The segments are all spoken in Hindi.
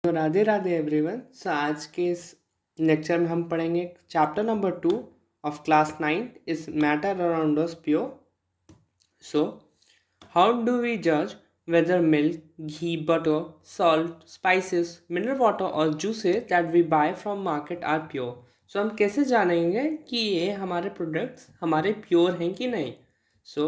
तो राधे राधे एवरीवन। सो आज के इस लेक्चर में हम पढ़ेंगे chapter number 2 of class 9 is matter around us pure. So how do we जज whether milk, ghee, butter, salt, spices, mineral water और juices that we buy from market are pure? So हम कैसे जानेंगे कि ये हमारे प्रोडक्ट्स हमारे प्योर हैं कि नहीं? So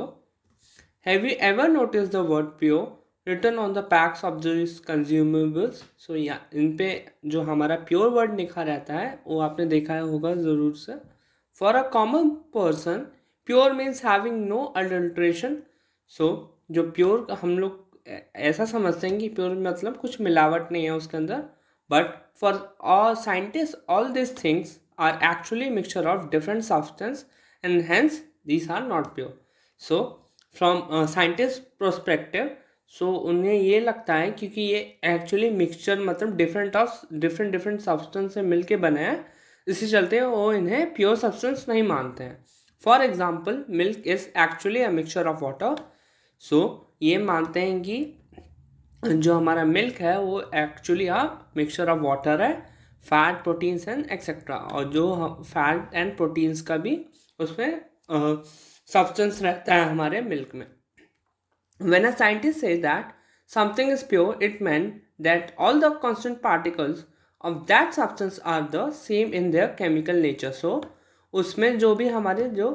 have you ever noticed the word pure written on the packs of these consumables? So इन पे जो हमारा प्योर वर्ड लिखा रहता है वो आपने देखा होगा ज़रूर से. For a common person, pure means having no adulteration. So जो प्योर हम लोग ऐसा समझते हैं कि प्योर मतलब कुछ मिलावट नहीं है उसके अंदर. But for all scientist all this things are actually mixture of different substance and hence these are not pure. So from scientist prospective so उन्हें ये लगता है क्योंकि ये एक्चुअली मिक्सचर मतलब डिफरेंट सब्सटेंस से मिलके बने हैं, इसी चलते वो इन्हें प्योर सब्सटेंस नहीं मानते हैं. For example milk is actually a mixture of water. So ये मानते हैं कि जो हमारा मिल्क है वो actually a mixture of water है, फैट, प्रोटीन्स एंड एक्सेट्रा. और जो फैट एंड प्रोटीन्स का भी उसमें सब्सटेंस रहता है हमारे मिल्क में. When a scientist says that something is pure, it meant that all the constant particles of that substance are the same in their chemical nature. So उसमें जो भी हमारे जो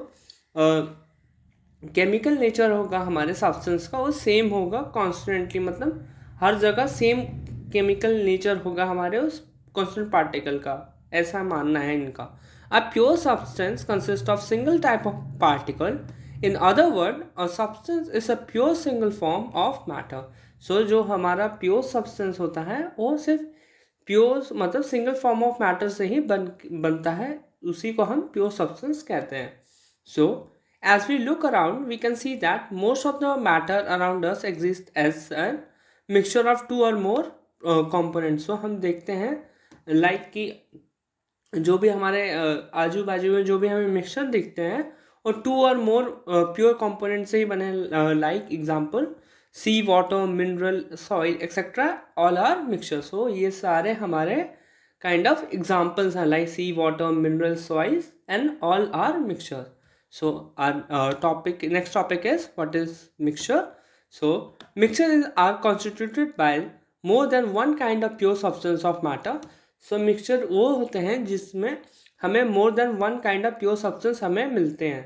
केमिकल नेचर होगा हमारे सब्सटेंस का वो सेम होगा कॉन्स्टेंटली, मतलब हर जगह सेम केमिकल नेचर होगा हमारे उस कॉन्स्टेंट पार्टिकल का, ऐसा मानना है इनका. A pure substance consist of single type of particle. In other word a substance is a pure single form of matter. So जो हमारा प्योर सब्सटेंस होता है वो सिर्फ प्योर मतलब सिंगल फॉर्म ऑफ मैटर से ही बनता है, उसी को हम प्योर सब्सटेंस कहते हैं. सो as we look around, we can see that most of the matter around us exists as a mixture of two or more components. So हम देखते हैं like कि जो भी हमारे आजू बाजू में जो भी हमें मिक्सचर दिखते हैं और to or more pure component से ही बने. Like example sea water, mineral, soil etcetera all are mixture. So ये सारे हमारे काइंड ऑफ एग्जांपल्स हैं like sea water, mineral, soils and all are mixture. So our next topic is what is mixture. So mixture are constituted by more than one kind of pure substance of matter. So mixture वो होते हैं जिसमें हमें more than one kind of pure substance हमें मिलते हैं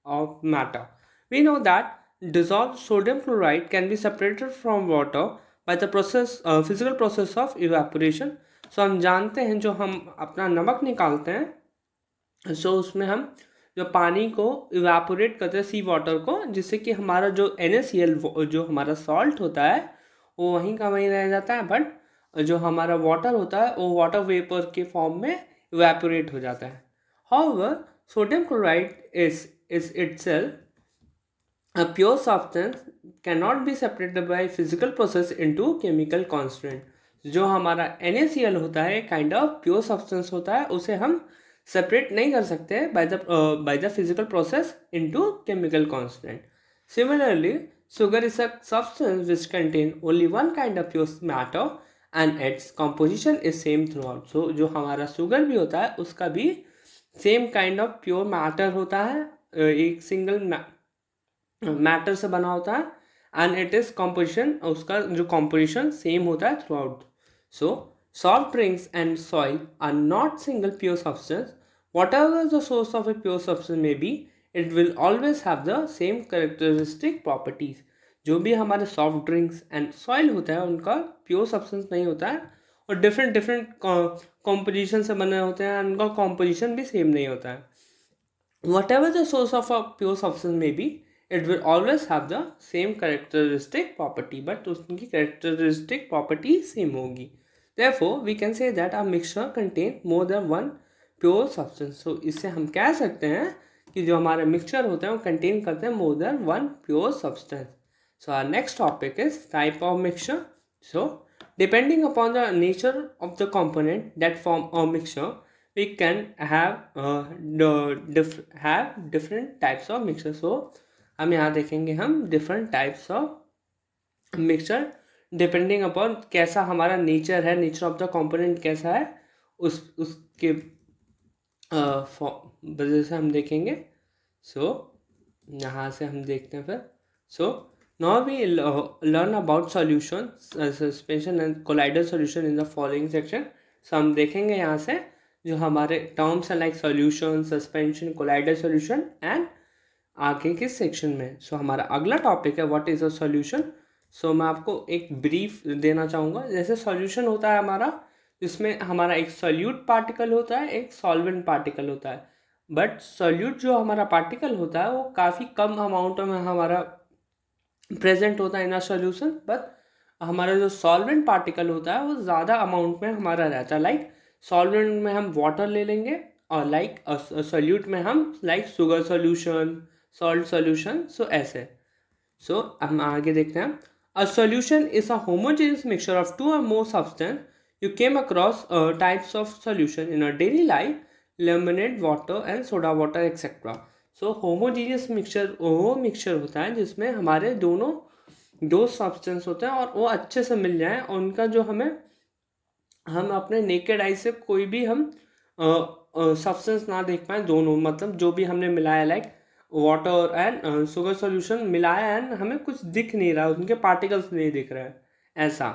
of matter. We know that dissolved sodium chloride can be separated from water by the physical process of evaporation. So हम जानते हैं जो हम अपना नमक निकालते हैं so उसमें हम जो पानी को इवेपोरेट करते हैं सी वाटर को, जिससे कि हमारा जो NaCl जो हमारा सॉल्ट होता है वो वहीं का वहीं रह जाता है, बट जो हमारा वाटर होता है वो वाटर वेपर के फॉर्म में इवेपोरेट हो जाता है. However sodium chloride is itself a pure substance can not be separated by physical process into chemical constant. जो हमारा NaCl होता है काइंड ऑफ प्योर सब्सटेंस होता है, उसे हम सेपरेट नहीं कर सकते by the physical process into chemical constant. Similarly sugar is a substance which contain only one kind of pure matter and its composition is same throughout. So जो हमारा शुगर भी होता है उसका भी same kind of pure matter होता है, एक सिंगल मैटर से बना होता है एंड इट इज कॉम्पोजिशन, उसका जो कॉम्पोजिशन सेम होता है through out. So soft drinks and soil are not single pure substance. Whatever the source of a pure substance may be, it will always have the same characteristic properties. जो भी हमारे सॉफ्ट ड्रिंक्स एंड सॉइल होता है उनका प्योर सब्सटेंस नहीं होता है और डिफरेंट कॉम्पोजिशन से बने होते हैं, उनका कॉम्पोजिशन भी सेम नहीं होता है. Whatever the source of a pure substance may be, it will always have the same characteristic property, but उसकी characteristic property same होगी. Therefore, we can say that a mixture contain more than one pure substance. So इससे हम कह सकते हैं कि जो हमारे मिक्सचर होते हैं वो कंटेन करते हैं more than one pure substance. So our next topic is type of mixture. So depending upon the nature of the component that form a mixture, we can have different types of mixture. So हम यहाँ देखेंगे हम different types of mixture depending upon कैसा हमारा नेचर है, नेचर ऑफ द कंपोनेंट कैसा है, उसके वजह से हम देखेंगे। सो यहाँ से हम देखते हैं फिर। So now we learn about solution, suspension and colloidal solution in the following section. So हम देखेंगे यहाँ से जो हमारे टर्म्स हैं like solution, suspension, colloidal solution and आगे के सेक्शन में। सो हमारा अगला टॉपिक है what is a solution. So मैं आपको एक ब्रीफ देना चाहूँगा। जैसे सॉल्यूशन होता है हमारा, जिसमें हमारा एक सॉल्यूट पार्टिकल होता है, एक सॉल्वेंट पार्टिकल होता है। बट सॉल्यूट जो हमारा पार्टिकल होता है वो काफ़ी कम अमाउंट में हमारा प्रेजेंट होता है इन अ सॉल्यूशन, बट हमारा जो सॉल्वेंट पार्टिकल होता है वो ज़्यादा अमाउंट में हमारा रहता है। लाइक सॉल्वेंट में हम वाटर ले लेंगे और लाइक सॉल्यूट में हम like sugar solution, salt solution, so ऐसे। सो हम आगे देखते हैं। A solution is a homogeneous mixture of two or more substance you came across types of solution in a daily life, lemonade water and soda water etcetera. So homogeneous mixture वो मिक्सचर होता है जिसमें हमारे दो सब्सटेंस होते हैं और वो अच्छे से मिल जाएं और उनका जो हम अपने नेकेड आई से कोई भी हम सब्सटेंस ना देख पाए, दोनों मतलब जो भी हमने मिलाया like water and sugar solution मिलाया एंड हमें कुछ दिख नहीं रहा, उनके पार्टिकल्स नहीं दिख रहे हैं ऐसा।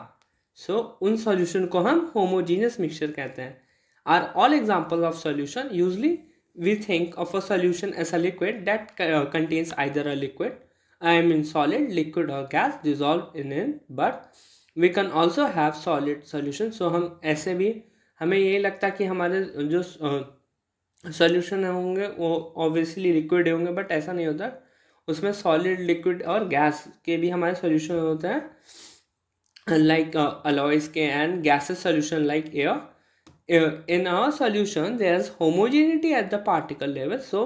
सो उन सॉल्यूशन को हम होमोजीनियस मिक्सचर कहते हैं। Are all example of solution usually we think of a solution as a liquid that contains either a liquid, I mean solid, liquid or gas dissolved in it, but we can also have solid solution. So हम ऐसे भी हमें ये लगता है कि हमारे जो सॉल्यूशन होंगे वो ऑब्वियसली लिक्विड होंगे, बट ऐसा नहीं होता। उसमें सॉलिड, लिक्विड और गैस के भी हमारे सॉल्यूशन होते हैं लाइक अलॉयज के and gases solution like air. In our solution there is homogeneity at the particle level. So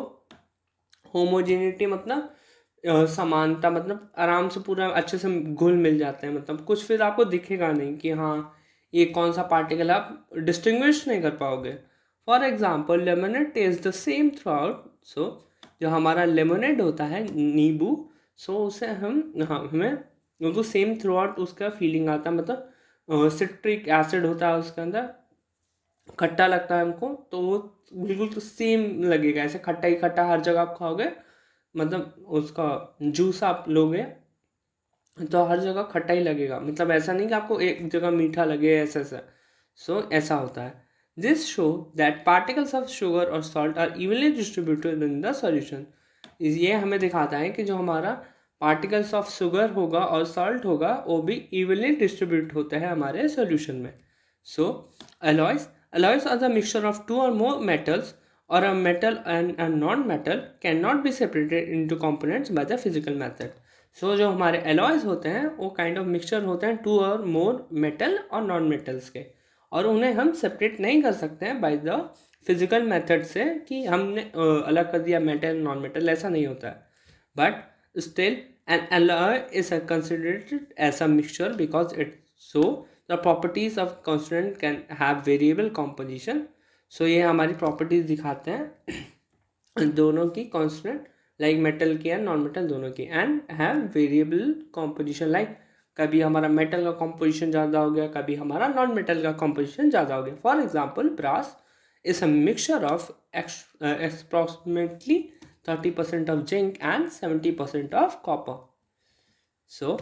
homogeneity मतलब समानता, मतलब आराम से पूरा अच्छे से घुल मिल जाते हैं, मतलब कुछ फिर आपको दिखेगा नहीं कि हाँ ये कौन सा पार्टिकल, आप डिस्टिंग्विश नहीं कर पाओगे। For example lemonade taste the same throughout. So जो हमारा लेमनेड होता है नींबू, सो उसे हमें बिल्कुल सेम थ्रू आउट उसका फीलिंग आता है, मतलब सिट्रिक एसिड होता है उसके अंदर, खट्टा लगता है हमको, तो वो बिल्कुल तो सेम लगेगा, ऐसे खट्टा ही खट्टा हर जगह आप खाओगे, मतलब उसका जूस आप लोगे तो हर जगह खट्टा ही लगेगा, मतलब ऐसा नहीं कि आपको एक जगह मीठा लगे ऐसा ऐसा। सो ऐसा होता है। This show that particles of sugar और salt are evenly distributed in the solution. ये हमें दिखाता है कि जो हमारा पार्टिकल्स ऑफ शुगर होगा और सॉल्ट होगा वो भी इवनली डिस्ट्रीब्यूट होते हैं हमारे सॉल्यूशन में। सो alloys are the mixture of two or more metals, or a metal and a non-metal cannot be separated into components by the physical method. So जो हमारे alloys होते हैं वो kind of mixture होते हैं two or more metal और non-metals के, और उन्हें हम separate नहीं कर सकते हैं by the physical method से कि हमने अलग कर दिया metal non-metal, ऐसा नहीं होता है। But still an alloy is considered as a mixture because it so the properties of consonant can have variable composition. So ये हमारी properties दिखाते हैं दोनों की, consonant like metal की and non metal दोनों की, and have variable composition like कभी हमारा metal का composition ज़्यादा हो गया, कभी हमारा non metal का composition ज़्यादा हो गया। For example, brass is a mixture of approximately 30% of zinc and 70% of copper. So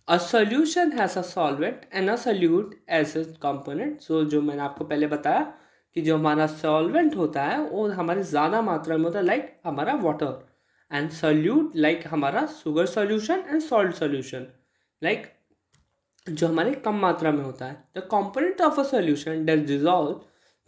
a solution has a solvent and a solute as a component. So जो मैंने आपको पहले बताया कि जो हमारा solvent होता है वो हमारी ज़्यादा मात्रा में होता है, लाइक हमारा water, and solute लाइक हमारा sugar solution and salt solution, like जो हमारे कम मात्रा में होता है। The component of a solution that dissolve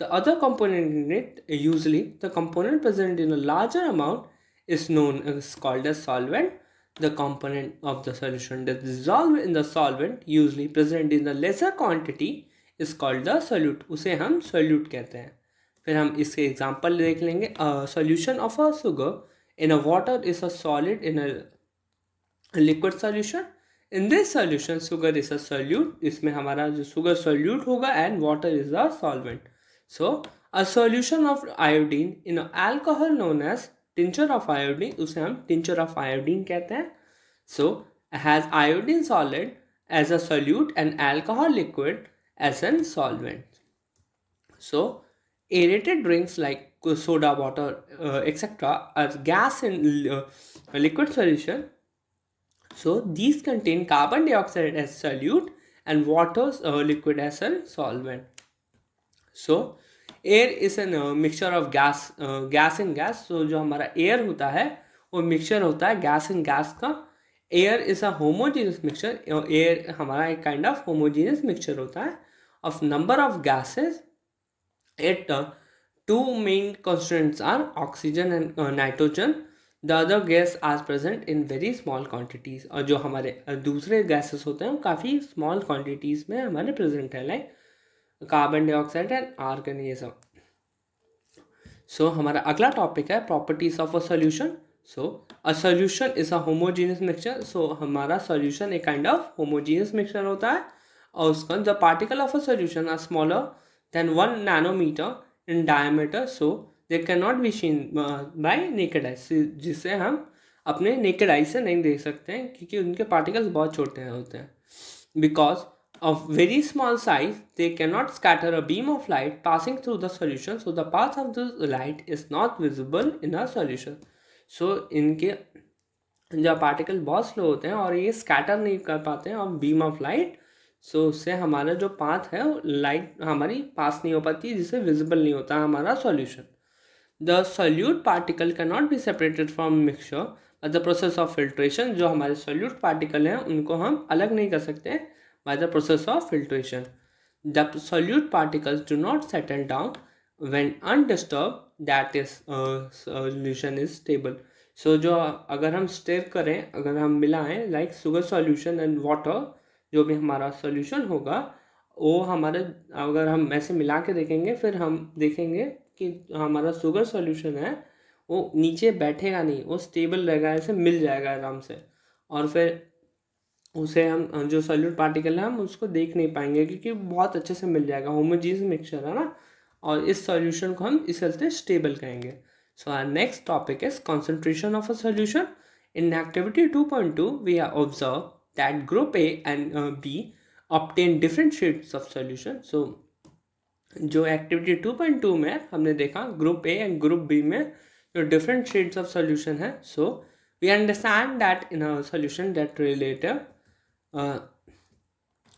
the other component in it, usually the component present in a larger amount is known as called as solvent. The component of the solution that dissolve in the solvent usually present in the lesser quantity is called the solute. उसे हम solute कहते हैं। फिर हम इसके एग्जाम्पल देख लेंगे। Solution of a sugar in a water is a solid in a liquid solution. In this solution sugar is a solute. इसमें हमारा जो sugar solute होगा and water is a solvent. So a solution of iodine in an alcohol known as tincture of iodine, उसे हम tincture of iodine कहते हैं। So has iodine solid as a solute and alcohol liquid as an solvent. So aerated drinks like soda water etc. are gas in liquid solution. So these contain carbon dioxide as solute and water liquid as a solvent. So air is a mixture of gas and gas. So जो हमारा air होता है वो mixture होता है gas and gas का. Air is a homogeneous mixture. Air हमारा एक kind of homogeneous mixture होता है of number of gases. It two main constituents are oxygen and nitrogen. The other gas are present in very small quantities. और जो हमारे दूसरे gases होते हैं वो काफ़ी small quantities में हमारे present है, like carbon dioxide and argon, ये सब. सो हमारा अगला टॉपिक है properties of a solution. So a solution is a homogeneous mixture. So हमारा सॉल्यूशन एक काइंड ऑफ होमोजेनियस मिक्सचर होता है और उसका the particle of a solution are smaller than 1 nanometre in diameter. So they can not be seen by naked eye, जिसे हम अपने नेकेड आई से नहीं देख सकते हैं क्योंकि उनके पार्टिकल्स बहुत छोटे होते हैं. Because of very small size, they cannot scatter a beam of light passing through the solution, so the path of the light is not visible in a solution. So इनके जब पार्टिकल बहुत स्लो होते हैं और ये स्कैटर नहीं कर पाते हैं ऑफ बीम ऑफ लाइट, सो उससे हमारा जो पाथ है वो लाइट हमारी पास नहीं हो पाती, जिससे विजिबल नहीं होता हमारा solution. The solute particle can not be separated from mixture by the process of filtration. जो हमारे सॉल्यूट पार्टिकल हैं उनको हम अलग नहीं कर सकते by the process of filtration. The solute particles do not settle down when undisturbed, that is solution is stable. So जो अगर हम स्टेर करें, अगर हम मिलाएं like sugar solution and water, जो भी हमारा सॉल्यूशन होगा वो हमारे, अगर हम ऐसे मिला के देखेंगे फिर हम देखेंगे कि हमारा शुगर सॉल्यूशन है वो नीचे बैठेगा नहीं, वो स्टेबल रहेगा, ऐसे मिल जाएगा आराम से. और फिर उसे हम जो सॉल्यूट पार्टिकल है हम उसको देख नहीं पाएंगे क्योंकि बहुत अच्छे से मिल जाएगा, होमोजेनियस मिक्सचर है ना, और इस सॉल्यूशन को हम इस चलते स्टेबल कहेंगे. So our next topic is concentration of a solution. In activity 2.2 we are observe that group A and B obtain different shades of solution. So जो एक्टिविटी 2.2 में हमने देखा group A and group B में जो डिफरेंट शेड्स ऑफ सॉल्यूशन है. So we understand that in a solution that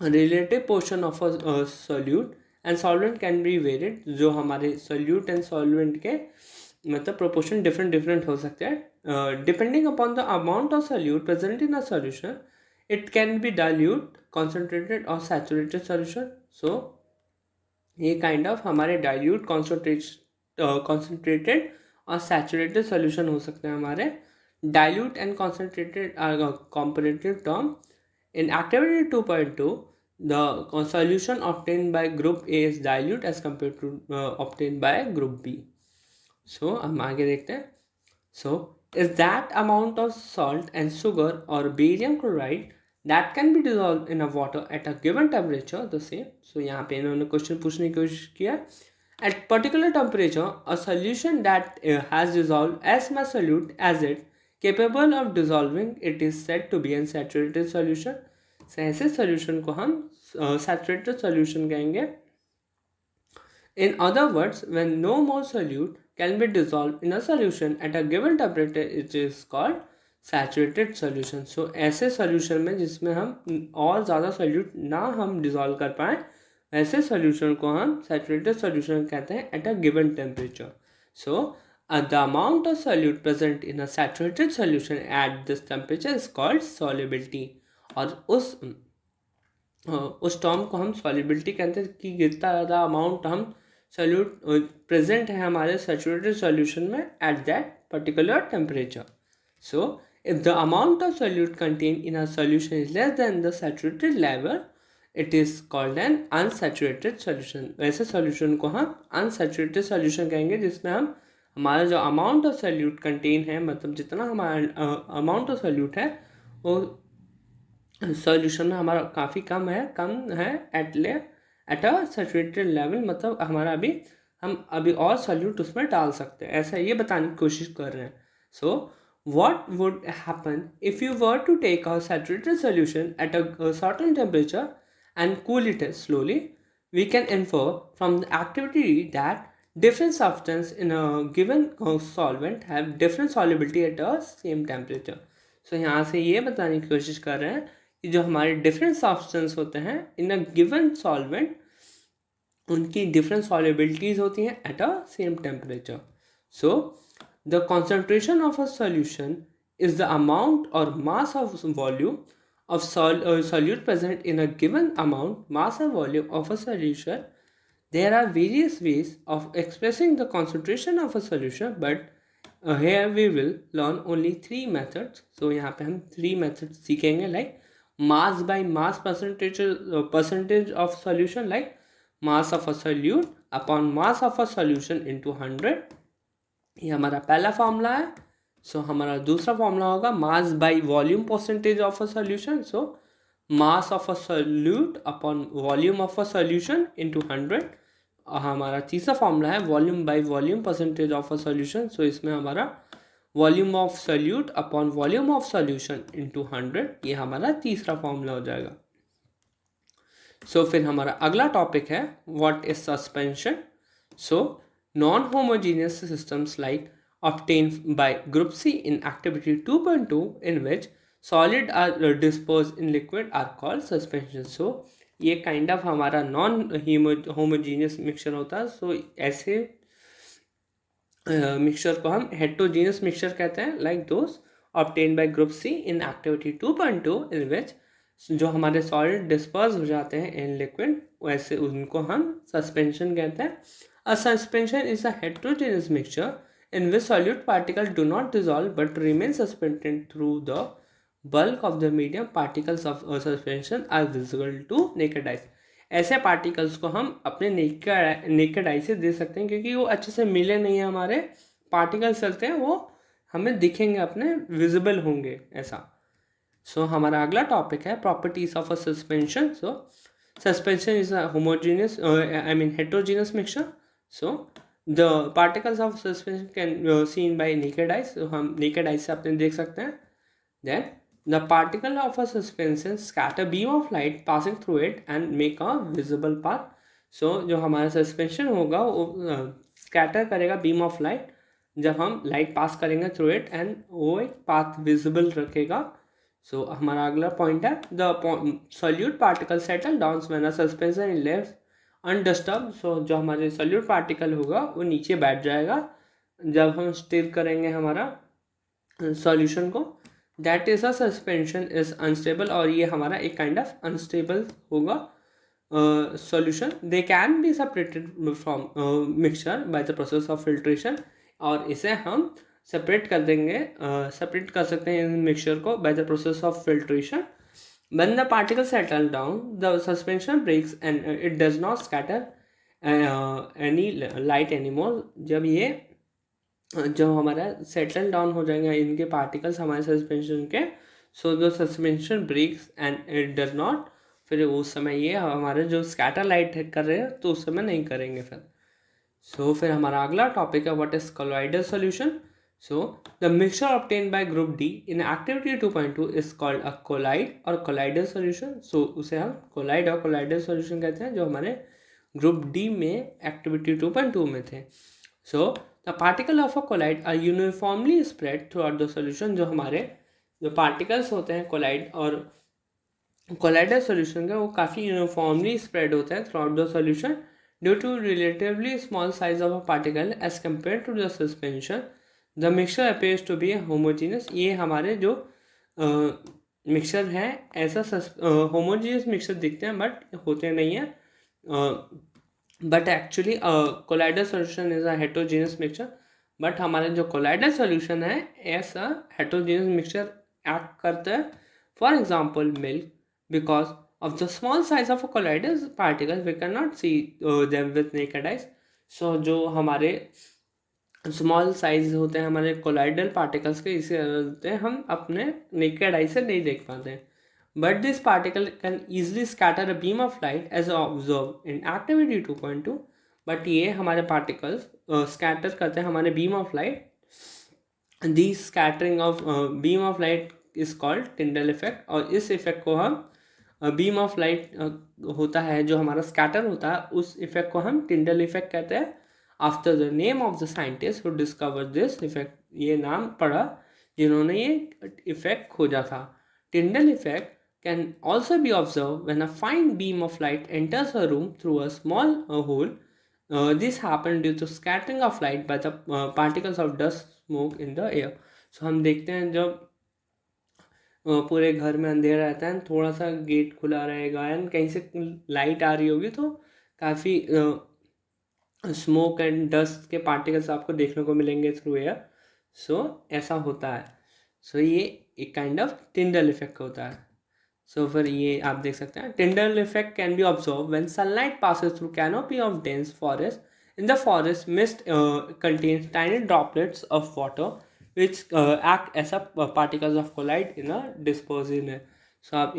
relative portion of a solute and solvent can be varied. जो हमारे solute and solvent के मतलब proportion different हो सकते हैं depending upon the amount of solute present in a solution. It can be dilute, concentrated or saturated solution. So ये kind of हमारे dilute, concentrated और saturated solution हो सकते हैं हमारे. Dilute and concentrated are a comparative term. In activity 2.2, the solution obtained by group A is dilute as compared to obtained by group B. So हम आगे देखते हैं. So is that amount of salt and sugar or barium chloride that can be dissolved in a water at a given temperature the same. So यहाँ पे इन्होंने क्वेश्चन पूछने की कोशिश किया. At particular temperature, a solution that has dissolved as much solute as it capable of dissolving, it is said to be unsaturated solution. ऐसे solution को हम saturated solution कहेंगे. In other words, when no more solute can be dissolved in a solution at a given temperature, it is called saturated solution. So ऐसे solution में जिसमें हम और ज़्यादा solute ना हम dissolve कर पाएँ, ऐसे solution को हम saturated solution कहते हैं at a given temperature. So the amount of solute present in a saturated solution at this temperature is called solubility. और उस टर्म को हम solubility कहते हैं कि कितना ज़्यादा अमाउंट हम solute present है हमारे saturated solution में at that particular temperature. So if the amount of solute contained in a solution is less than the saturated level, it is called an unsaturated solution. वैसे solution को हम unsaturated solution कहेंगे जिसमें हम हमारा जो अमाउंट ऑफ सॉल्यूट कंटेन है, मतलब जितना हमारा अमाउंट ऑफ सॉल्यूट है वो सॉल्यूशन में हमारा काफ़ी कम है एट अ सैचुरेटेड लेवल, मतलब हमारा हम अभी और सॉल्यूट उसमें डाल सकते हैं, ऐसा ये बताने की कोशिश कर रहे हैं. सो What would happen if you were to take a saturated solution at a certain temperature and cool it slowly? We can infer from the activity that different substances in a given solvent have different solubility at a same temperature. So यहाँ से ये बताने की कोशिश कर रहे हैं कि जो हमारे different substances होते हैं in a given solvent, उनकी different solubilities होती हैं at a same temperature. So the concentration of a solution is the amount or mass of volume of solute present in a given amount, mass or volume of a solution. There are various ways of expressing the concentration of a solution, but here we will learn only 3 methods. So यहाँ पे हम 3 methods सीखेंगे, like mass by mass percentage of solution, like mass of a solute upon mass of a solution into 100. ये हमारा पहला फॉर्मूला है. सो हमारा दूसरा फॉर्मूला होगा mass by volume percentage of a solution. So mass of a solute upon volume of a solution into 100. हमारा तीसरा फॉर्मूला है volume by volume percentage of a solution. So इसमें हमारा volume of solute upon volume of solution into 100. ये हमारा तीसरा फॉर्मूला हो जाएगा. सो फिर हमारा अगला टॉपिक है what is suspension. So non-homogeneous systems like obtained by group C in activity 2.2 in which solid are disposed in liquid are called suspension. So ये kind of हमारा non-homogeneous mixture होता है. So ऐसे mixture को हम heterogeneous mixture कहते हैं, like those obtained by group C in activity 2.2 in which जो हमारे solid disperse हो जाते हैं in liquid, वैसे उनको हम suspension कहते हैं. A suspension is a heterogeneous mixture in which solute particles do not dissolve but remain suspended through the bulk of the medium. Particles of a suspension are visible to naked eye. ऐसे particles को हम अपने naked eye से देख सकते हैं क्योंकि वो अच्छे से मिले नहीं है. हमारे particles चलते हैं वो हमें दिखेंगे, अपने visible होंगे ऐसा. So हमारा अगला topic है properties of a suspension. So suspension is a heterogeneous mixture. So the particles of suspension can seen by naked eyes. So हम naked eyes से अपने देख सकते हैं. Then the particle of a suspension scatter beam of light passing through it and make a visible path. So जो हमारा suspension होगा वो scatter करेगा beam of light जब हम light pass करेंगे through it and वो एक path visible रखेगा. So हमारा अगला point है the solute particle settle down when a suspension is left undisturbed. So जो हमारे सॉल्यूट पार्टिकल होगा वो नीचे बैठ जाएगा जब हम स्टिर करेंगे हमारा सॉल्यूशन को. That is a suspension is unstable. और ये हमारा एक काइंड ऑफ अनस्टेबल होगा solution. They can be separated from mixture by the process of filtration. और इसे हम सेपरेट कर देंगे, सेपरेट कर सकते हैं इन मिक्सचर को bye the process of filtration. When the particles settle down, the suspension breaks and it does not scatter any light anymore. जब ये जब हमारा सेटल डाउन हो जाएंगे इनके पार्टिकल्स हमारे सस्पेंशन के, so the suspension breaks and it does not. फिर उस समय ये हमारे जो स्कैटर लाइट कर रहे हैं तो उस समय नहीं करेंगे फिर. सो फिर हमारा अगला टॉपिक है what is colloidal solution. So the mixture obtained by group D in activity 2.2 is called a colloid or colloidal solution. So उसे हम colloid और colloidal solution कहते हैं जो हमारे group D में activity 2.2 में थे. So the particle of a colloid are uniformly spread throughout the solution. जो हमारे जो particles होते हैं colloid और colloidal solution के वो काफ़ी uniformly spread होते हैं throughout the solution due to relatively small size of a particle as compared to the suspension. The mixture appears to be homogeneous. ये हमारे जो मिक्सचर हैं ऐसा होमोजीनियस मिक्सचर दिखते हैं बट होते नहीं हैं. But actually colloidal solution is a heterogeneous mixture. But हमारे जो कोलाइडल सॉल्यूशन है ऐसा हेटेरोजेनियस मिक्सचर एक्ट करता है. For example milk, because of the small size of a colloidal particle we can not see them with naked eyes. So जो हमारे स्मॉल साइज होते हैं हमारे कोलाइडल पार्टिकल्स के, इसे हम अपने नेकेड आई से नहीं देख पाते हैं. But this particle can easily scatter a beam of light as observe in activity 2.2. But ये हमारे पार्टिकल्स स्कैटर करते हैं हमारे beam of light the scattering of beam of light is called Tyndall effect, और इस इफेक्ट को हम बीम ऑफ लाइट होता है जो हमारा स्कैटर होता है, उस इफेक्ट को हम टिंडल इफेक्ट कहते हैं, after the name of the scientist who discover this effect. ये नाम पड़ा जिन्होंने ये इफेक्ट खोजा था। Tyndall effect can also be observed when a fine beam of light enters a room through a small hole. This happens due to scattering of light by the particles of dust smoke in the air. So हम देखते हैं जब पूरे घर में अंधेरा रहता है, थोड़ा सा गेट खुला रहेगा एंड कहीं से लाइट आ रही होगी तो काफ़ी स्मोक एंड डस्ट के पार्टिकल्स आपको देखने को मिलेंगे थ्रू एयर। सो ऐसा होता है। सो ये एक काइंड ऑफ टिंडल इफेक्ट होता है। सो फिर ये आप देख सकते हैं, Tyndall effect can be observe when sunlight passes through canopy of dense forest. In the forest mist contains tiny droplets of water which act as a particles of collide in a dispersion है। सो आप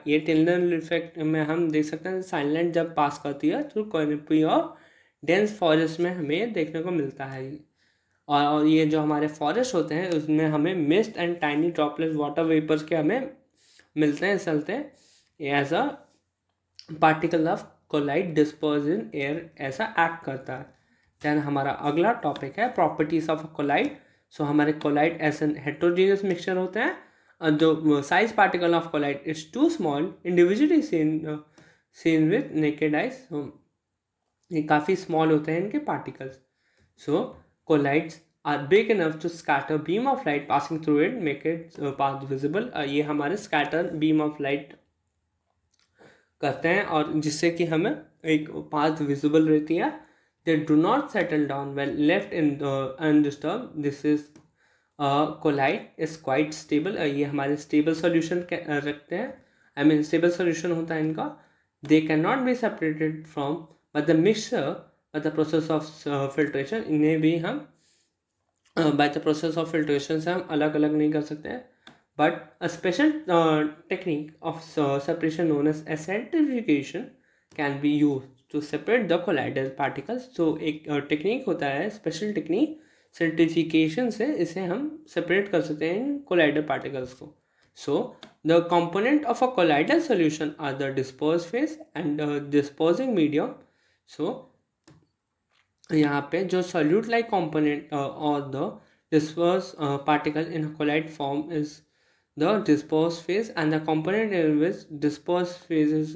ये टिंडल इफेक्ट में हम देख सकते हैं सनलाइट जब पास करती है through canopy of dense forest में हमें देखने को मिलता है। और ये जो हमारे फॉरेस्ट होते हैं उसमें हमें mist and tiny droplet water vapours के हमें मिलते हैं चलते हैं as a particle of colloid disperse in air, ऐसा एक्ट करता है। दैन हमारा अगला टॉपिक है प्रॉपर्टीज ऑफ कोलाइड। सो हमारे कोलाइड ऐसे हेट्रोजीनियस मिक्सचर होते हैं जो size particle of colloid is too small individually seen with naked eyes. ये काफ़ी स्मॉल होते हैं इनके particles. So colloids are big enough to scatter beam of light passing through it, make its path visible। ये हमारे scatter beam of light करते हैं और जिससे कि हमें एक path visible रहती है। They do not settle down when left in undisturbed. This is collide is quite stable। ये हमारे stable solution रखते हैं, I mean stable solution होता है इनका। They cannot be separated from but the mixture by the process of filtration। इन्हें भी हम by the process of filtration से हम अलग अलग नहीं कर सकते हैं, but a special technique of separation known as centrifugation can be use to separate the colloidal particles. तो एक टेक्निक होता है, स्पेशल टेक्निक सेंट्रिफिकेशन से इसे हम सेपरेट कर सकते हैं इन कोलाइडल पार्टिकल्स को। So the component of a colloidal solution are the disperse phase and disposing medium. So यहाँ पे जो solute like component or the dispersed particle in a collide form is the dispersed phase, and the component in which dispersed phase is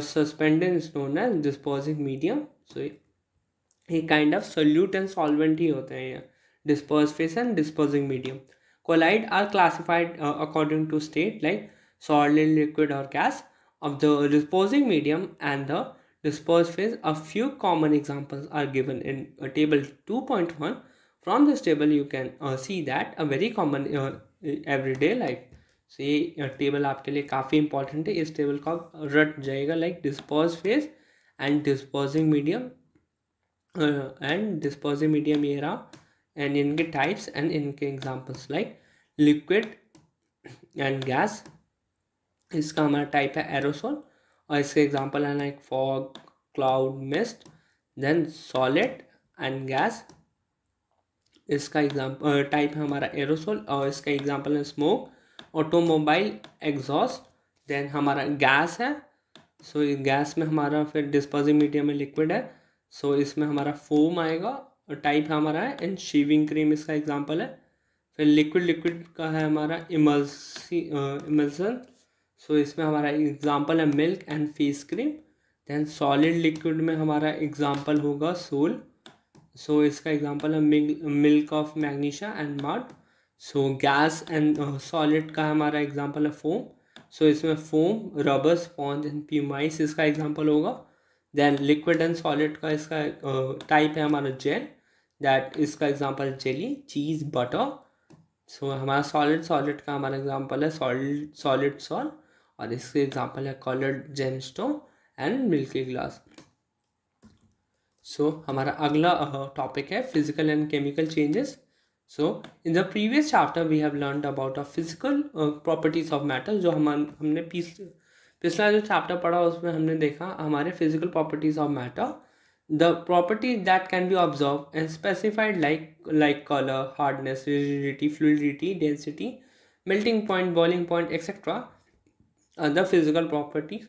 suspended is known as dispersing medium। so ये kind of solute and solvent ही होते हैं, dispersed phase and dispersing medium। Collide are classified according to state like solid, liquid or gas of the dispersing medium and the dispersed phase। A few common examples are given in table 2.1। From this table you can see that a very common everyday life। so ये टेबल आपके लिए काफ़ी इंपॉर्टेंट है, इस टेबल का रट जाएगा like disperse phase and dispersing medium and dispersing medium ये रहा, एंड इनके टाइप्स एंड इनके examples like liquid and gas. इसका हमारा टाइप है एरोसोल और इसके एग्जांपल है like fog, cloud, mist. Then solid and gas, इसका एग्जांपल टाइप है हमारा एरोसोल और इसका एग्जांपल है स्मोक, ऑटोमोबाइल एग्जॉस्ट। देन हमारा गैस है, सो इस गैस में हमारा फिर डिस्पर्सिंग मीडियम में लिक्विड है, सो इसमें हमारा फोम आएगा और टाइप हमारा है एंड शेविंग क्रीम इसका एग्जांपल है। फिर लिक्विड का है हमारा इमल्सन, सो इसमें हमारा एग्जांपल है milk and face cream. Then solid liquid में हमारा एग्जांपल होगा सोल, सो इसका एग्जांपल है milk of magnesia and mud. So gas and solid का हमारा एग्जांपल है फोम, सो इसमें foam, rubber, sponge and pumice इसका एग्जांपल होगा। देन लिक्विड एंड सॉलिड का इसका टाइप है हमारा जेल, दैट इसका example jelly, cheese, butter. So हमारा सॉलिड का हमारा एग्जांपल है सॉलिड सॉल्ट और इसके एग्जांपल है coloured gemstone and milky glass. So हमारा अगला टॉपिक है physical and chemical changes. So in the previous chapter we have learned about physical properties of matter. जो हमने पिछला जो चैप्टर पढ़ा उसमें हमने देखा हमारे physical properties of matter. the properties that can be observed and specified like color, hardness, rigidity, fluidity, density, melting point, boiling point, etc. other physical properties.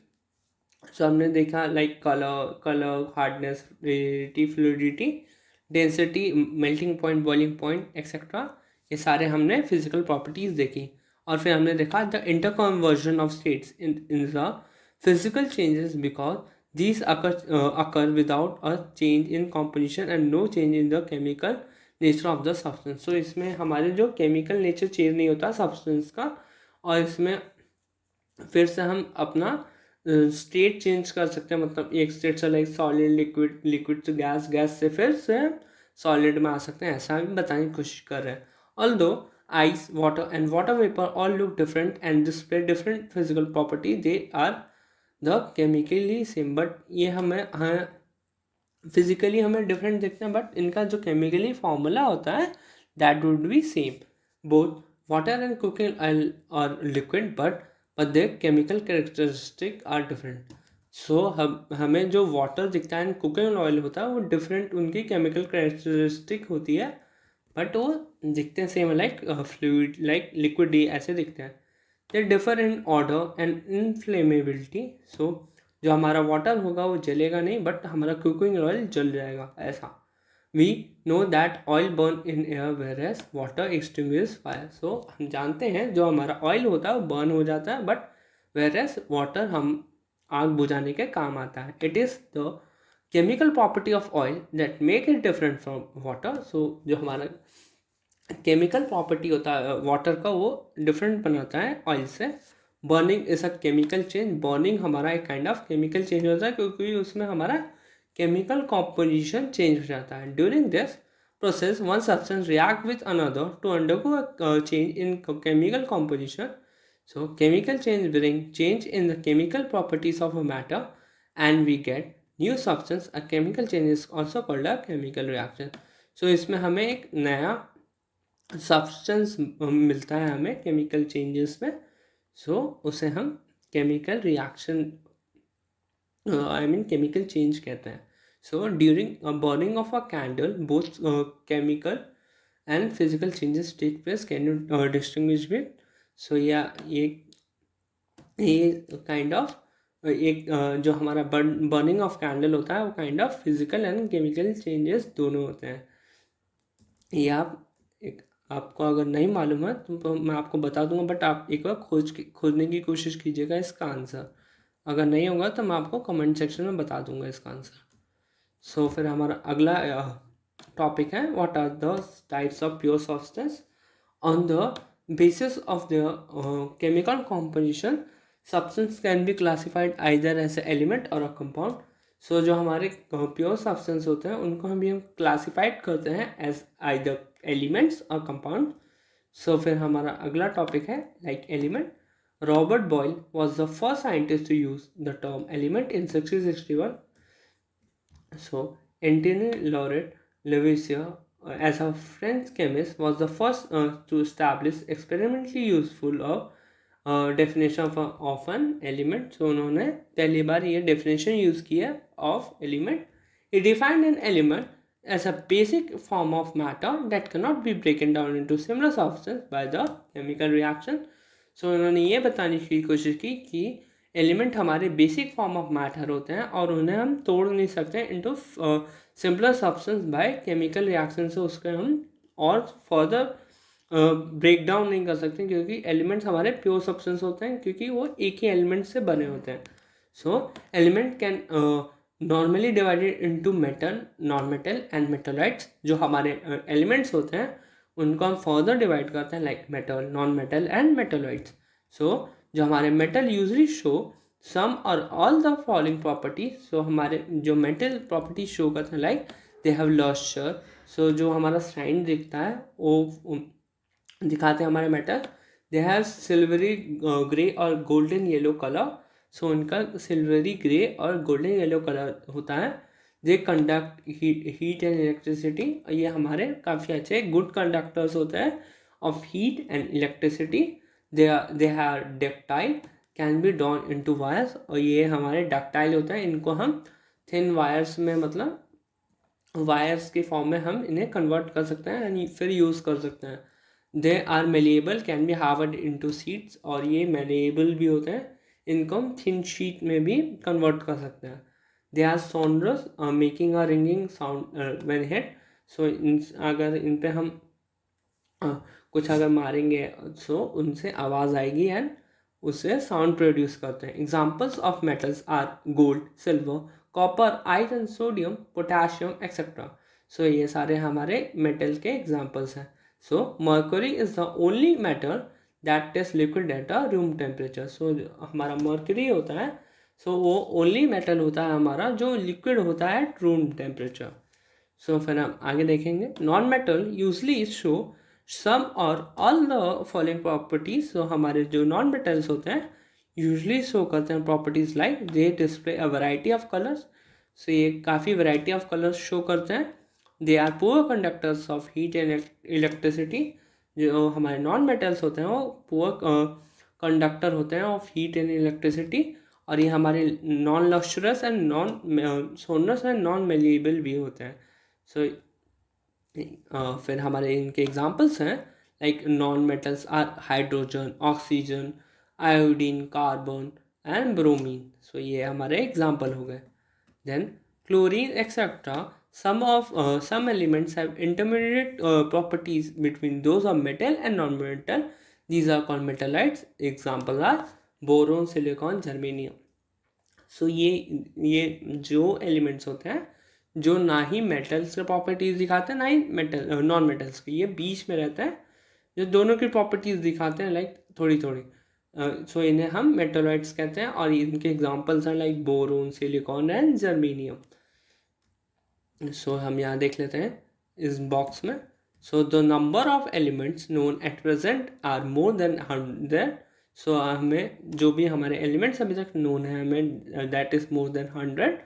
So हमने देखा like colour hardness, rigidity, fluidity, density, melting point, boiling point etcetera, ये सारे हमने फिजिकल प्रॉपर्टीज देखी. और फिर हमने देखा the interconversion of states in the physical changes because these occur without a change in composition and no change in the chemical nature of the substance. So इसमें हमारे जो chemical nature change नहीं होता substance का, और इसमें फिर से हम अपना स्टेट चेंज कर सकते हैं. मतलब एक स्टेट से लाइक सॉलिड, लिक्विड, लिक्विड से गैस, गैस से फिर से सॉलिड में आ सकते हैं. ऐसा भी बताने की कोशिश कर रहे हैं. Although ice, water and water vapour all look different and display different physical property, they are the chemically same. But ये हमें फिजिकली हमें डिफरेंट दिखते हैं, बट इनका जो केमिकली फॉर्मूला होता है that would be same. Both water and cooking oil are liquid but their chemical characteristic are different. So हमें जो वाटर दिखता है, कुकिंग ऑयल होता है, वो डिफरेंट उनकी केमिकल कैरेक्टरिस्टिक होती है, बट वो दिखते हैं same, like fluid, like liquid, ऐसे दिखते हैं. They differ in odour and inflammability. So जो हमारा वाटर होगा वो जलेगा नहीं, बट हमारा कुकिंग ऑयल जल जाएगा. ऐसा we know that oil burn in air whereas water extinguishes fire. So हम जानते हैं जो हमारा ऑयल होता है वो बर्न हो जाता है, बट whereas वाटर हम आग बुझाने के काम आता है. It is the chemical property of oil that make it different from water. So जो हमारा केमिकल प्रॉपर्टी होता है वाटर का वो डिफरेंट बनाता है ऑयल से. Burning is a chemical change. Burning हमारा एक काइंड ऑफ केमिकल चेंज होता है, क्योंकि उसमें हमारा chemical composition change हो जाता है. During this process, one substance react with another to undergo a change in chemical composition. So chemical change bring change in the chemical properties of a matter and we get new substance. A chemical change is also called a chemical reaction. So इसमें हमें एक नया substance मिलता है हमें chemical changes में. So उसे हम chemical reaction chemical change कहते हैं. So during a burning of a candle, both chemical and physical changes take place. Can you distinguish it? So yeah, ये kind of एक जो हमारा burning of candle होता है वो kind of physical and chemical changes दोनों होते हैं. ये आपको अगर नहीं मालूम है तो मैं आपको बता दूंगा, बट आप एक बार खोजने की कोशिश कीजिएगा इसका आंसर. अगर नहीं होगा तो मैं आपको कमेंट सेक्शन में बता दूंगा इसका आंसर. सो फिर हमारा अगला टॉपिक है what are the types of pure substance. On the basis of the chemical composition substance can be classified either as a element और अ कंपाउंड. सो जो हमारे प्योर सब्सटेंस होते हैं उनको हम क्लासिफाइड करते हैं एज आइदर एलिमेंट्स और कंपाउंड. सो फिर हमारा अगला टॉपिक है like element. Robert Boyle was the first scientist to use the term element in 1661. So Antoine Laurent Lavoisier, as a French chemist, was the first to establish experimentally useful definition of an element. So उन्होंने पहली बार ये definition use किया of element. He defined an element as a basic form of matter that cannot be broken down into similar substance by the chemical reaction. So उन्होंने ये बताने की कोशिश की कि एलिमेंट हमारे बेसिक फॉर्म ऑफ मैटर होते हैं और उन्हें हम तोड़ नहीं सकते into simpler substance by chemical reaction से. उसके हम और फर्दर ब्रेक डाउन नहीं कर सकते क्योंकि एलिमेंट्स हमारे प्योर सब्सटेंस होते हैं, क्योंकि वो एक ही एलिमेंट से बने होते हैं. सो element can normally divided into metal, non metal and मेटलाइट्स. जो हमारे एलिमेंट्स होते हैं उनको हम फर्दर डिवाइड करते हैं like metal, non metal and metalloids. So जो हमारे मेटल यूजली शो सम और all the following property. So हमारे जो मेटल प्रॉपर्टी शो करते हैं लाइक दे हैव लॉस्चर. सो जो हमारा साइन दिखता है वो दिखाते हैं हमारे metal. They have silvery grey और गोल्डन येलो कलर. सो उनका सिल्वरी ग्रे और गोल्डन येलो कलर होता है. They conduct heat and electricity. ये हमारे काफ़ी अच्छे गुड कंडक्टर्स होते हैं of heat and electricity. they are ductile, can be drawn into wires. और ये हमारे डक्टाइल होते हैं, इनको हम थिन वायर्स में मतलब वायर्स के फॉर्म में हम इन्हें कन्वर्ट कर सकते हैं एंड फिर यूज़ कर सकते हैं। They are malleable, can be hammered into sheets, और ये मेलेबल भी होते हैं, इनको हम थिन शीट में भी कन्वर्ट कर सकते हैं। They are sonorous, making a ringing sound when hit. So अगर इन पे हम कुछ अगर मारेंगे सो उनसे आवाज़ आएगी एंड उससे साउंड प्रोड्यूस करते हैं। Examples of metals are gold, silver, copper, iron, sodium, potassium etcetera. So ये सारे हमारे मेटल के एग्जाम्पल्स हैं। So mercury is the only metal that is liquid at a room temperature. So हमारा मर्करी होता है, सो वो ओनली मेटल होता है हमारा जो लिक्विड होता है एट रूम टेम्परेचर। सो फिर हम आगे देखेंगे। Non metal usually show some और ऑल द फॉलोइंग प्रॉपर्टीज। तो हमारे जो नॉन मेटल्स होते हैं यूजली शो करते हैं properties like they display a variety of colours. So ये काफ़ी वैरायटी ऑफ कलर्स शो करते हैं। They are poor conductors of heat and electricity. जो हमारे नॉन मेटल्स होते हैं वो पुअर कंडक्टर होते हैं ऑफ हीट एंड इलेक्ट्रिसिटी, और ये हमारे non lustrous and non sonorous and non malleable भी होते हैं। सो फिर हमारे इनके एग्जांपल्स हैं like non metals are hydrogen, oxygen, iodine, carbon and bromine. So ये हमारे एग्जांपल हो गए। Then chlorine etcetera, some elements have intermediate properties between those of metal and non-metal. These are called metallites. Examples are boron, silicon, germanium. सो ये जो एलिमेंट्स होते हैं जो ना ही मेटल्स के प्रॉपर्टीज दिखाते हैं ना ही मेटल नॉन मेटल्स के, ये बीच में रहता है जो दोनों की प्रॉपर्टीज दिखाते हैं लाइक थोड़ी थोड़ी। सो इन्हें हम मेटलॉइड्स कहते हैं, और इनके एग्जांपल्स हैं like boron, silicon and germanium. So हम यहाँ देख लेते हैं इस बॉक्स में। So the number of elements known at present are more than 100। सो हमें जो भी हमारे एलिमेंट्स अभी तक नोन है हमें that is more than 100।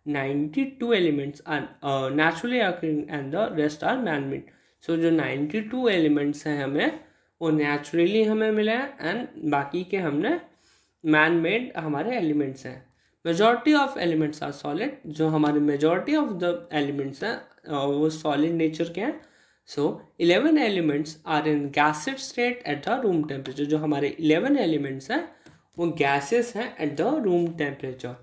92 elements are naturally occurring and the rest are man made. So जो 92 एलिमेंट्स हैं हमें वो नेचुरली हमें मिले हैं एंड बाकी के हमने मैन मेड हमारे एलिमेंट्स हैं। Majority of elements are solid. जो हमारे मेजॉरिटी ऑफ द एलिमेंट्स हैं वो सॉलिड नेचर के हैं। So 11 elements are in gaseous state at the room temperature. जो हमारे 11 एलिमेंट्स हैं वो गैसेस हैं at the room temperature.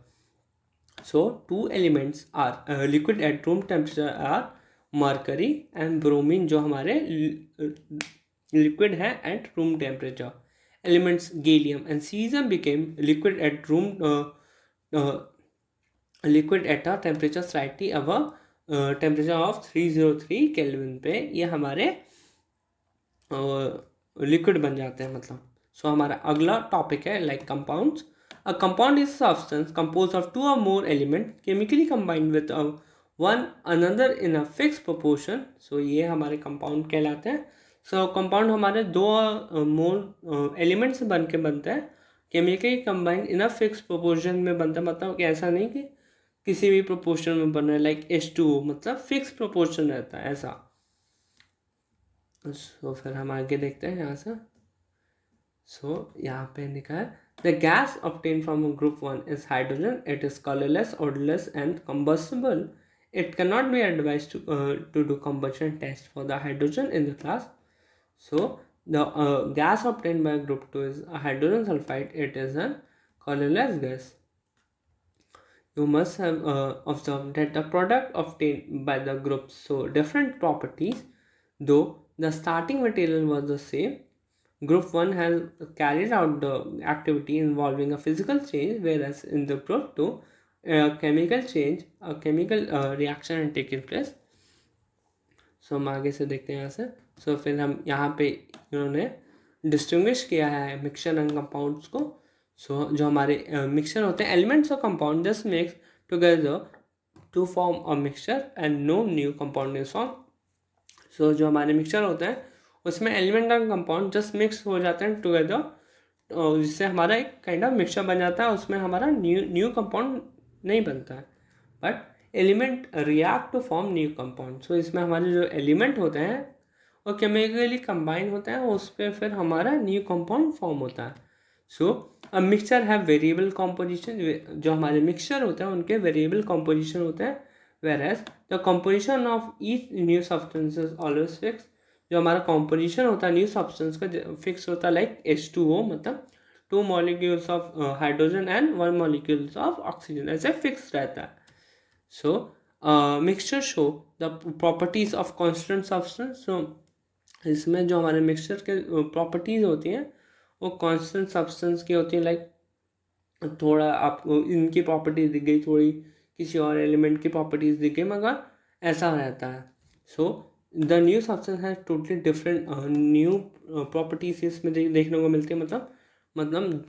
So 2 elements are liquid at room temperature are mercury and bromine, जो हमारे लिक्विड है at room temperature. Elements gallium and caesium became liquid at liquid at a temperature slightly above temperature of 303 kelvin पे ये हमारे लिक्विड बन जाते हैं मतलब। सो हमारा अगला टॉपिक है like compounds. A compound is substance compose of 2 or more element chemically combined with one another in a fix proportion. So ये हमारे कंपाउंड कहलाते हैं। सो कंपाउंड हमारे 2 और मोर एलिमेंट से बन के बनते हैं, chemically combined in a fix proportion में बनता है। मतलब कि ऐसा नहीं कि किसी भी प्रोपोर्शन में बन रहा है लाइक H2O, मतलब फिक्स प्रोपोर्शन रहता है ऐसा। सो फिर हम आगे देखते हैं यहाँ से। सो यहाँ पे लिखा है the gas obtained from group 1 is hydrogen. It is colorless, odorless and combustible. It cannot be advised to do combustion test for the hydrogen in the class. So the gas obtained by group 2 is a hydrogen sulfide. It is a colorless gas. You must have observed that the product obtained by the groups show different properties, though the starting material was the same. Group 1 has carried out the activity involving a physical change, whereas in the group 2, a chemical change, a chemical reaction had taken place. सो हम आगे से देखते हैं यहाँ से। सो फिर हम यहाँ पे इन्होंने डिस्टिंग्विश किया है मिक्सचर एंड कंपाउंड्स को। सो जो हमारे मिक्सचर होते हैं elements of compound just mix together to form a mixture and no new compound is form. So जो हमारे मिक्सचर होते हैं उसमें element and compound just mix हो जाते हैं टुगेदर, जिससे हमारा एक काइंड ऑफ मिक्सचर बन जाता है। उसमें हमारा न्यू कंपाउंड नहीं बनता है, but element react to form new compound. So इसमें हमारे जो एलिमेंट होते हैं वो केमिकली कंबाइन होते हैं, उस पर फिर हमारा न्यू कंपाउंड फॉर्म होता है। So a mixture have variable composition. जो हमारे मिक्सचर होते हैं उनके वेरिएबल कॉम्पोजिशन होते हैं, whereas the composition of each new substance is always fix. जो हमारा कॉम्पोजिशन होता है न्यू सब्सटेंस का फिक्स होता है, लाइक H2O, मतलब 2 molecules of hydrogen and 1 molecules of oxygen, ऐसे फिक्स रहता है। So mixture show the properties of constant substance. सो इसमें जो हमारे मिक्सचर के प्रॉपर्टीज होती हैं वो कांस्टेंट सब्सटेंस की होती है, लाइक थोड़ा आपको इनकी प्रॉपर्टीज दिख गई, थोड़ी किसी और एलिमेंट की प्रॉपर्टीज दिख गई, मगर ऐसा रहता है। सो द न्यू सब्सटेंस है टोटली डिफरेंट न्यू प्रॉपर्टीज इसमें देखने को मिलती है, मतलब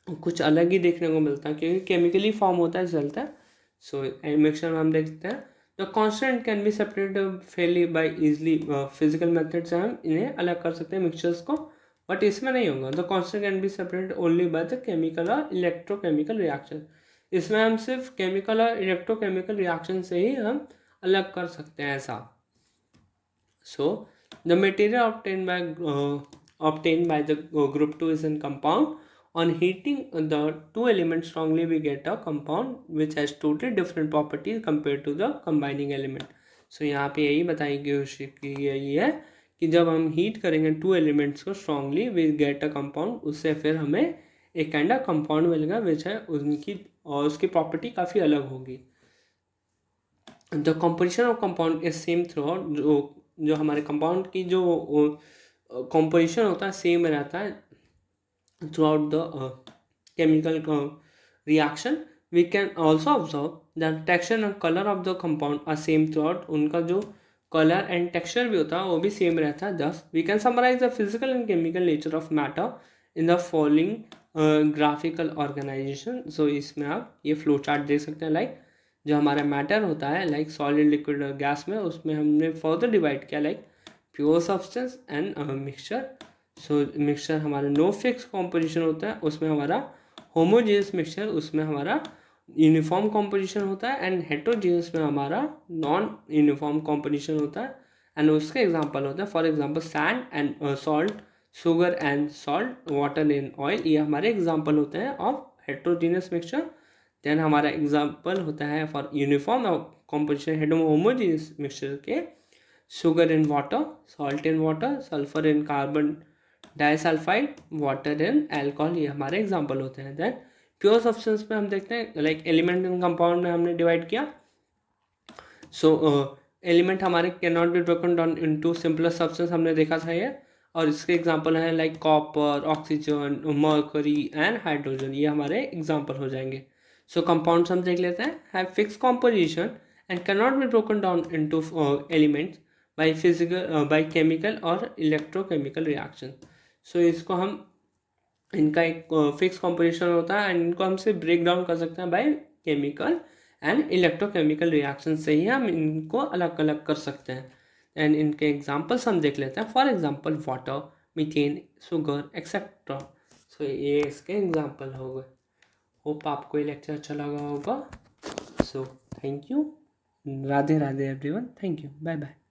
कुछ अलग ही देखने को मिलता है क्योंकि केमिकली फॉर्म होता है, चलता है। सो मिक्सचर में हम देखते हैं the constant can be separated fairly by easily, physical method से हम इन्हें अलग कर सकते हैं मिक्सचर्स को, बट इसमें नहीं होगा। The constant can be separated only by the chemical और इलेक्ट्रोकेमिकल रिएक्शन। इसमें हम सिर्फ केमिकल और इलेक्ट्रोकेमिकल रिएक्शन से ही हम अलग कर सकते हैं ऐसा। So the material obtained by the group 2 is in compound. On heating the two elements strongly, we get a compound which has totally different properties compared to the combining element. So यहाँ पे यही बताई गई है कि जब हम हीट करेंगे टू एलिमेंट्स को strongly, we get a compound, उससे फिर हमें एक काइंड ऑफ कंपाउंड मिलेगा विच है उनकी और उसकी प्रॉपर्टी काफ़ी अलग होगी। The composition of compound is same through out. जो हमारे कंपाउंड की जो कॉम्पोजिशन होता है सेम रहता है throughout the chemical reaction. We can also observe that texture and color of the compound are same throughout. उनका जो color and texture भी होता है वो भी same रहता है। Thus we can summarize the physical and chemical nature of matter in the following graphical organization. So इसमें आप ये flow chart देख सकते हैं, like जो हमारा matter होता है like solid, liquid, gas में, उसमें हमने further divide किया like pure substance and mixture. So mixture हमारा नो फिक्स कॉम्पोजिशन होता है, उसमें हमारा होमोजेनियस मिक्सचर, उसमें हमारा यूनिफॉर्म कॉम्पोजिशन होता है, एंड हेटेरोजेनियस में हमारा नॉन यूनिफॉर्म कॉम्पोजिशन होता है। एंड उसके एग्जांपल होता है for example sand and salt, sugar and salt, water and oil, ये हमारे एग्जांपल होते हैं ऑफ हेटेरोजेनियस मिक्सचर। देन हमारा एग्जांपल होता है for uniform composition homogeneous mixture के sugar and water, salt and water, sulphur and carbon disulphide, water and alcohol, ये हमारे एग्जांपल होते हैं। देन प्योर सब्सटेंस में हम देखते हैं लाइक एलिमेंट एंड कंपाउंड में हमने डिवाइड किया। सो एलिमेंट हमारे can not be broken down into simpler substance, हमने देखा था ये, और इसके एग्जांपल हैं like copper, oxygen, mercury and hydrogen, ये हमारे एग्जांपल हो जाएंगे। सो कंपाउंड्स हम देख लेते हैं, have fix composition and can not be broken down into elements by chemical और इलेक्ट्रोकेमिकल रिएक्शन। सो इसको हम, इनका एक फिक्स कॉम्पोजिशन होता है एंड इनको हम सिर्फ ब्रेक डाउन कर सकते हैं by chemical and electrochemical reaction से ही हम इनको अलग अलग कर सकते हैं। एंड इनके एग्जांपल्स हम देख लेते हैं, for example water, methane, sugar etcetera. So ये इसके एग्जांपल हो गए। होप आपको ये लेक्चर अच्छा लगा होगा। So thank you, Radhe Radhe everyone, thank you, bye bye.